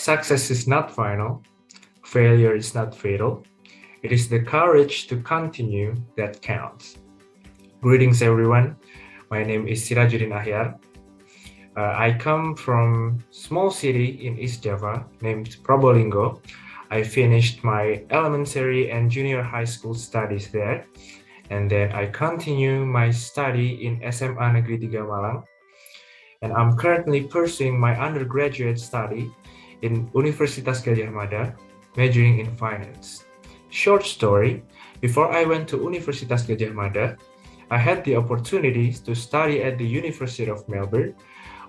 Success is not final, failure is not fatal. It is the courage to continue that counts. Greetings everyone, my name is Sirajuddin Ahyar. I come from small city in East Java named Probolinggo. I finished my elementary and junior high school studies there, and then I continue my study in SMA Negeri 3 Malang, and I'm currently pursuing my undergraduate study in Universitas Gadjah Mada, majoring in finance. Short story, before I went to Universitas Gadjah Mada, I had the opportunity to study at the University of Melbourne,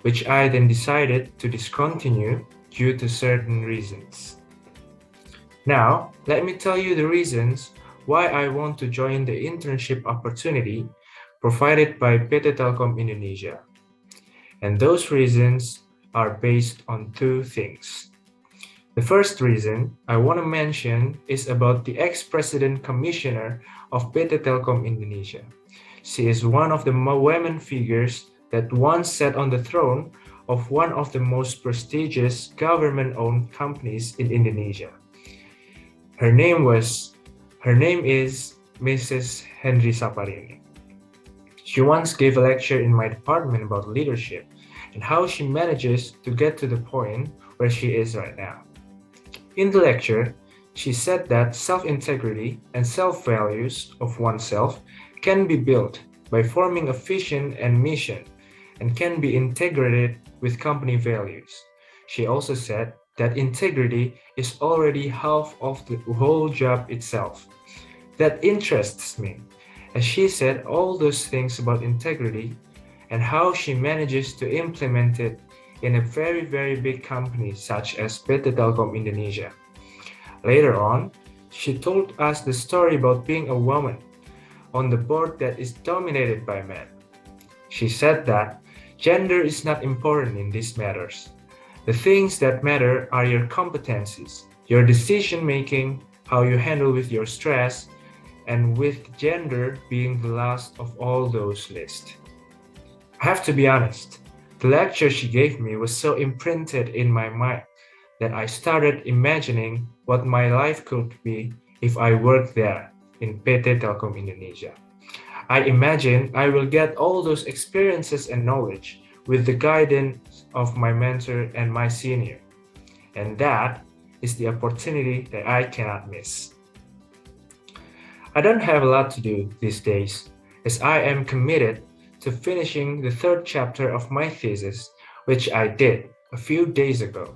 which I then decided to discontinue due to certain reasons. Now, let me tell you the reasons why I want to join the internship opportunity provided by PT Telkom Indonesia. And those reasons are based on two things. The first reason I want to mention is about the ex-president commissioner of PT Telkom Indonesia. She is one of the women figures that once sat on the throne of one of the most prestigious government-owned companies in Indonesia. Her name is Mrs. Henry Saparini. She once gave a lecture in my department about leadership and how she manages to get to the point where she is right now. In the lecture, she said that self-integrity and self-values of oneself can be built by forming a vision and mission and can be integrated with company values. She also said that integrity is already half of the whole job itself. That interests me, as she said all those things about integrity and how she manages to implement it in a very, very big company such as PT Telkom Indonesia. Later on, she told us the story about being a woman on the board that is dominated by men. She said that gender is not important in these matters. The things that matter are your competencies, your decision-making, how you handle with your stress, and with gender being the last of all those lists. I have to be honest, the lecture she gave me was so imprinted in my mind that I started imagining what my life could be if I worked there in PT Telkom Indonesia. I imagine I will get all those experiences and knowledge with the guidance of my mentor and my senior. And that is the opportunity that I cannot miss. I don't have a lot to do these days, as I am committed to finishing the third chapter of my thesis, which I did a few days ago.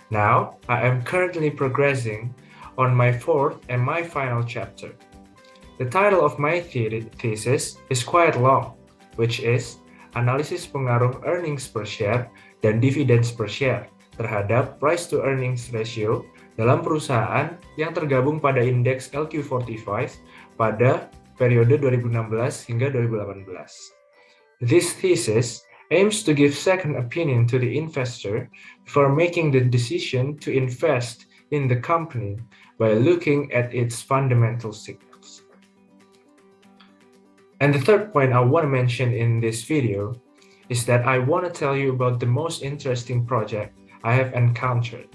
Now, I am currently progressing on my fourth and my final chapter. The title of my thesis is quite long, which is Analisis Pengaruh Earnings Per Share dan Dividends Per Share terhadap Price to Earnings Ratio dalam perusahaan yang tergabung pada indeks LQ45 pada periode 2016 hingga 2018. This thesis aims to give second opinion to the investor before making the decision to invest in the company by looking at its fundamental signals. And the third point I want to mention in this video is that I want to tell you about the most interesting project I have encountered.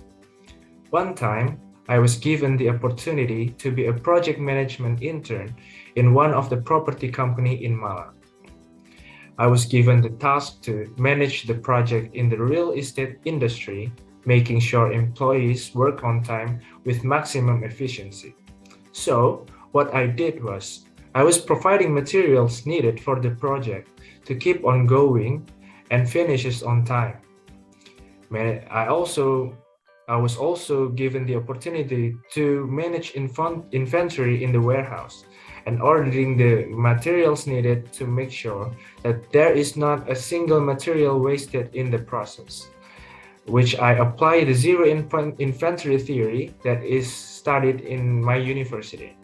One time, I was given the opportunity to be a project management intern in one of the property company in Malang. I was given the task to manage the project in the real estate industry, making sure employees work on time with maximum efficiency. So, what I did was, I was providing materials needed for the project to keep on going and finishes on time. I was also given the opportunity to manage inventory in the warehouse and ordering the materials needed to make sure that there is not a single material wasted in the process, which I apply the zero inventory theory that is studied in my university.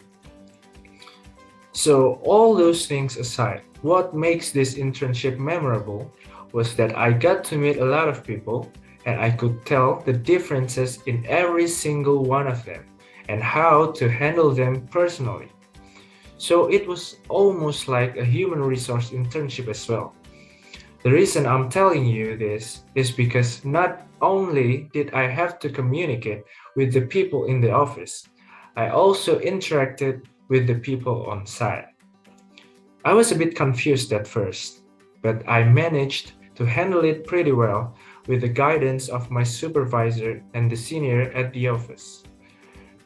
So all those things aside, what makes this internship memorable was that I got to meet a lot of people and I could tell the differences in every single one of them and how to handle them personally. So it was almost like a human resource internship as well. The reason I'm telling you this is because not only did I have to communicate with the people in the office, I also interacted with the people on site. I was a bit confused at first, but I managed to handle it pretty well with the guidance of my supervisor and the senior at the office.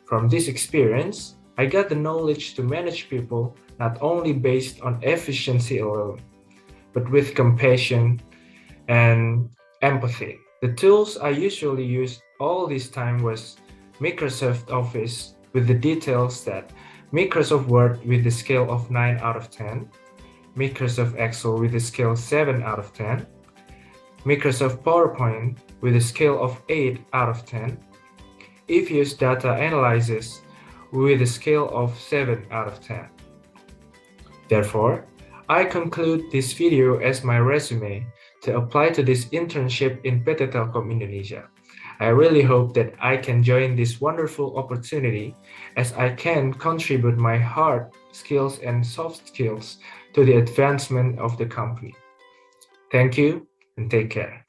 From this experience, I got the knowledge to manage people not only based on efficiency alone, but with compassion and empathy. The tools I usually used all this time was Microsoft Office with the details that Microsoft Word with the scale of 9 out of 10, Microsoft Excel with a scale 7 out of 10, Microsoft PowerPoint with a scale of 8 out of 10, If-Use Data Analysis with a scale of 7 out of 10. Therefore, I conclude this video as my resume to apply to this internship in PT Telkom Indonesia. I really hope that I can join this wonderful opportunity as I can contribute my hard skills and soft skills to the advancement of the company. Thank you and take care.